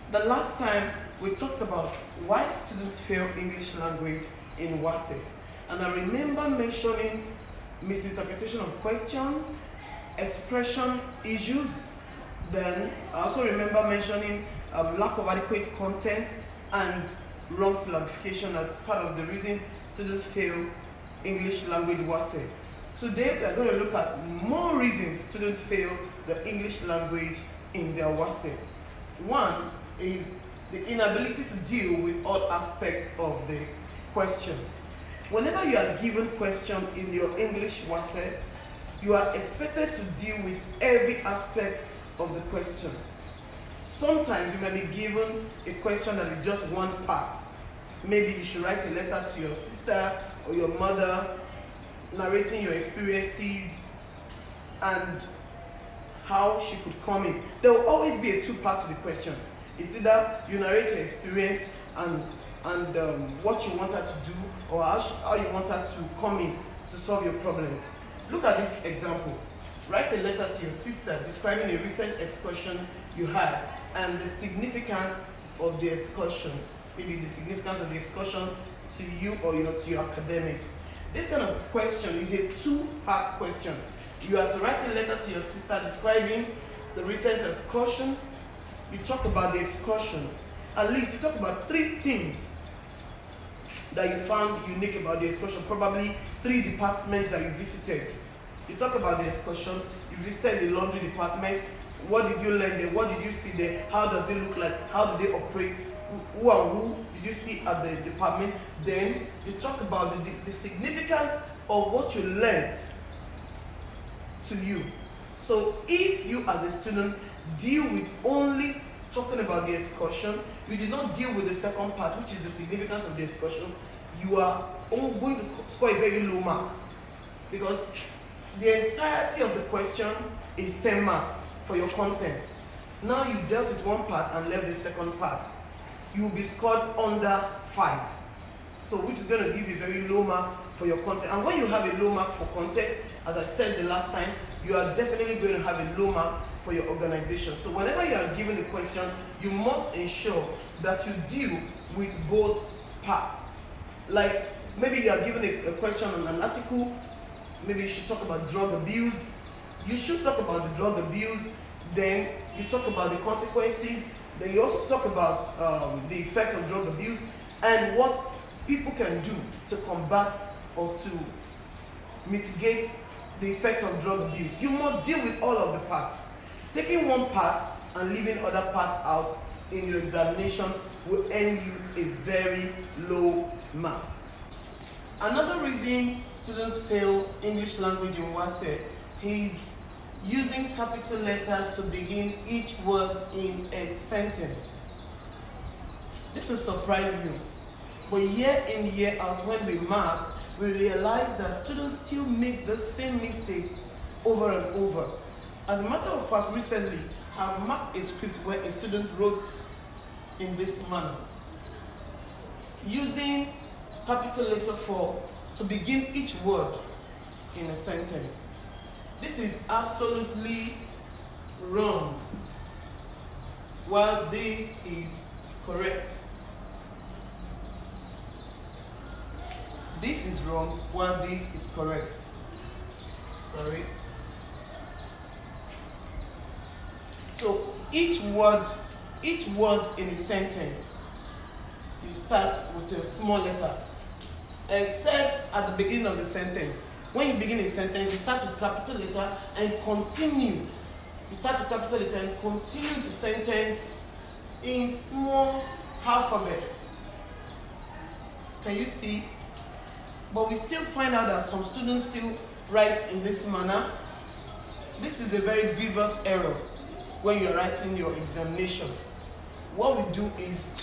The last time we talked about why students fail English language in Wassce, and I remember mentioning misinterpretation of question, expression issues. Then I also remember mentioning lack of adequate content and wrong syllabification as part of the reasons students fail English language Wassce. Today we are going to look at more reasons students fail the English language in their Wassce. One is the inability to deal with all aspects of the question. Whenever you are given question in your English Wassce, you are expected to deal with every aspect of the question. Sometimes you may be given a question that is just one part. Maybe you should write a letter to your sister or your mother, narrating your experiences and how she could come in. There will always be a two-part to the question. It's either you narrate your experience and what you want her to do, or how you want her to come in to solve your problems. Look at this example. Write a letter to your sister describing a recent excursion you had and the significance of the excursion. Maybe the significance of the excursion to you or to your academics. This kind of question is a two-part question. You are to write a letter to your sister describing the recent excursion. You talk about the excursion. At least you talk about 3 things that you found unique about the excursion, probably 3 departments that you visited. You talk about the excursion, you visited the laundry department, what did you learn there, what did you see there, how does it look like, how do they operate, who and who did you see at the department. Then you talk about the significance of what you learned to you. So if you as a student deal with only talking about the excursion, you did not deal with the second part, which is the significance of the excursion, you are going to score a very low mark, because the entirety of the question is 10 marks for your content. Now you dealt with one part and left the second part. You will be scored under 5. So which is going to give you a very low mark for your content. And when you have a low mark for content, as I said the last time, you are definitely going to have a low mark for your organization. So whenever you are given a question, you must ensure that you deal with both parts. Like maybe you are given a question on an article, maybe you should talk about drug abuse. You should talk about the drug abuse, then you talk about the consequences, then you also talk about the effect of drug abuse and what people can do to combat or to mitigate the effect of drug abuse. You must deal with all of the parts. Taking one part and leaving other parts out in your examination will earn you a very low mark. Another reason students fail English language in Wassce is using capital letters to begin each word in a sentence. This will surprise you, but year in, year out, when we mark, we realize that students still make the same mistake over and over. As a matter of fact, recently, I've marked a script where a student wrote in this manner, using capital letter 4 to begin each word in a sentence. This is absolutely wrong, while this is correct. This is wrong, while this is correct. Sorry. So each word in a sentence, you start with a small letter, except at the beginning of the sentence. When you begin a sentence, you start with capital letter and continue. You start with capital letter and continue the sentence in small alphabet. Can you see? But we still find out that some students still write in this manner. This is a very grievous error when you're writing your examination. What we do is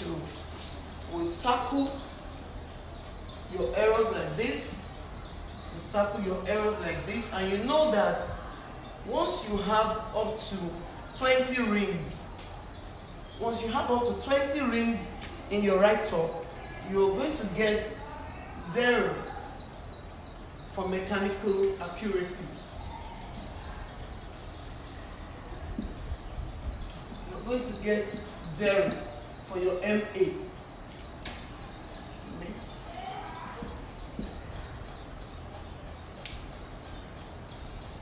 we circle your errors like this. You circle your errors like this, and you know that once you have up to 20 rings, in your write-up, you're going to get 0 for mechanical accuracy. You're going to get 0 for your MA.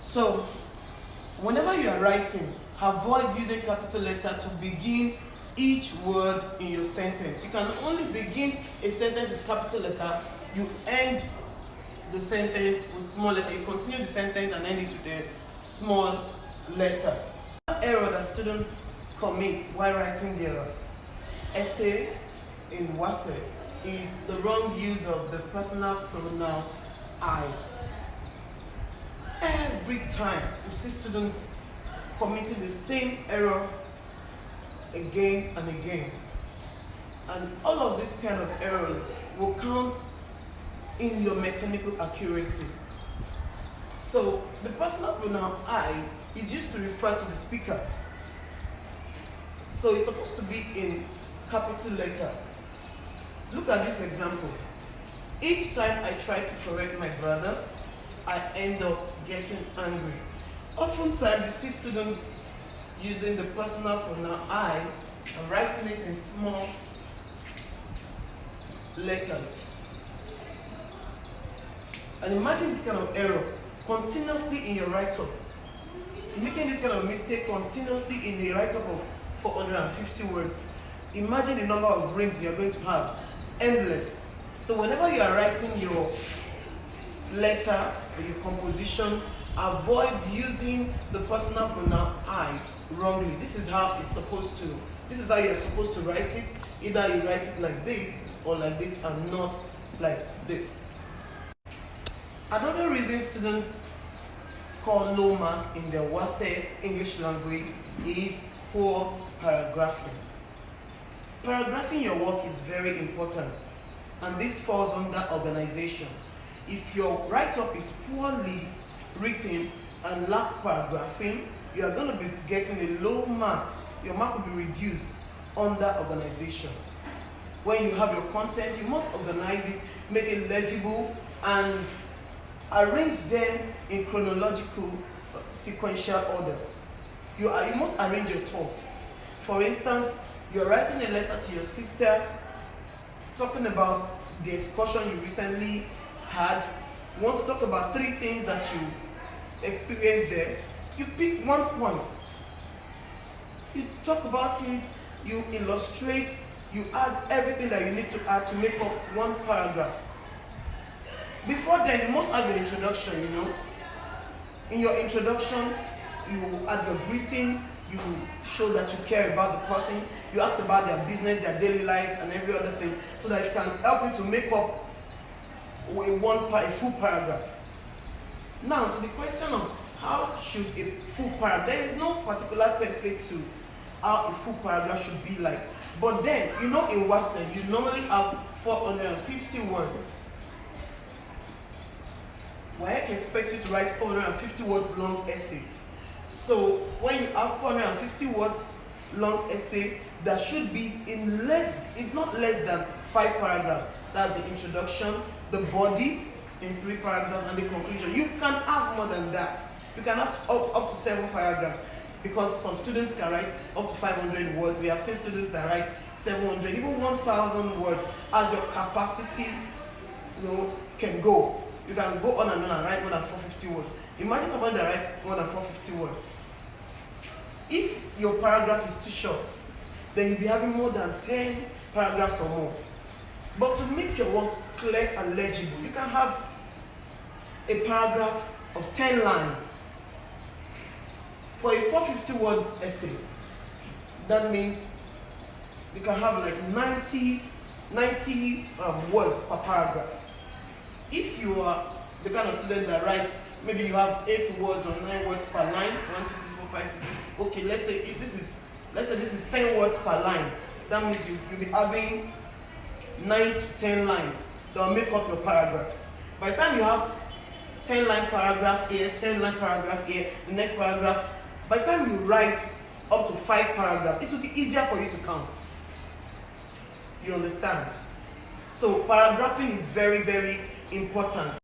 So, whenever you are writing, avoid using capital letter to begin each word in your sentence. You can only begin a sentence with capital letter, you end the sentence with small letter. You continue the sentence and end it with a small letter. One error that students commit while writing their essay in Wassce is the wrong use of the personal pronoun I. Every time you see students committing the same error again and again, and all of these kind of errors will count in your mechanical accuracy. So the personal pronoun I is used to refer to the speaker. So it's supposed to be in capital letter. Look at this example. Each time I try to correct my brother, I end up getting angry. Oftentimes you see students using the personal pronoun I and writing it in small letters. And imagine this kind of error continuously in your write-up. Making this kind of mistake continuously in the write-up of 450 words. Imagine the number of rings you're going to have. Endless. So whenever you are writing your letter or your composition, avoid using the personal pronoun I wrongly. This is how you're supposed to write it. Either you write it like this or like this and not like this. Another reason students score low mark in their Wassce English language is poor paragraphing. Paragraphing your work is very important, and this falls under organization. If your write-up is poorly written and lacks paragraphing, you are going to be getting a low mark. Your mark will be reduced under organization. When you have your content, you must organize it, make it legible, and arrange them in chronological sequential order. You must arrange your thoughts. For instance, you're writing a letter to your sister talking about the excursion you recently had. You want to talk about 3 things that you experienced there. You pick one point, you talk about it, you illustrate, you add everything that you need to add to make up one paragraph. Before then, you must have your introduction, In your introduction, you add your greeting, you show that you care about the person, you ask about their business, their daily life, and every other thing, so that it can help you to make up a full paragraph. Now, to the question of how should a full paragraph, there is no particular template to how a full paragraph should be like. But then, in Wassce, you normally have 450 words. WAEC expects you to write 450 words long essay. So when you have 450 words long essay, that should be if not less than 5 paragraphs. That's the introduction, the body in 3 paragraphs, and the conclusion. You can have more than that. You can have up to 7 paragraphs, because some students can write up to 500 words. We have seen students that write 700, even 1,000 words as your capacity can go. You can go on and write more than 450 words. Imagine someone that writes more than 450 words. If your paragraph is too short, then you'll be having more than 10 paragraphs or more. But to make your work clear and legible, you can have a paragraph of 10 lines. For a 450 word essay, that means you can have like 90 words per paragraph. If you are the kind of student that writes, maybe you have 8 words or 9 words per line, 1, 2, 3, 4, 5, 6. Okay, let's say this is 10 words per line. That means you'll be having 9 to 10 lines that will make up your paragraph. By the time you have 10 line paragraph here, 10 line paragraph here, the next paragraph, by the time you write up to 5 paragraphs, it will be easier for you to count. You understand? So paragraphing is very, very important.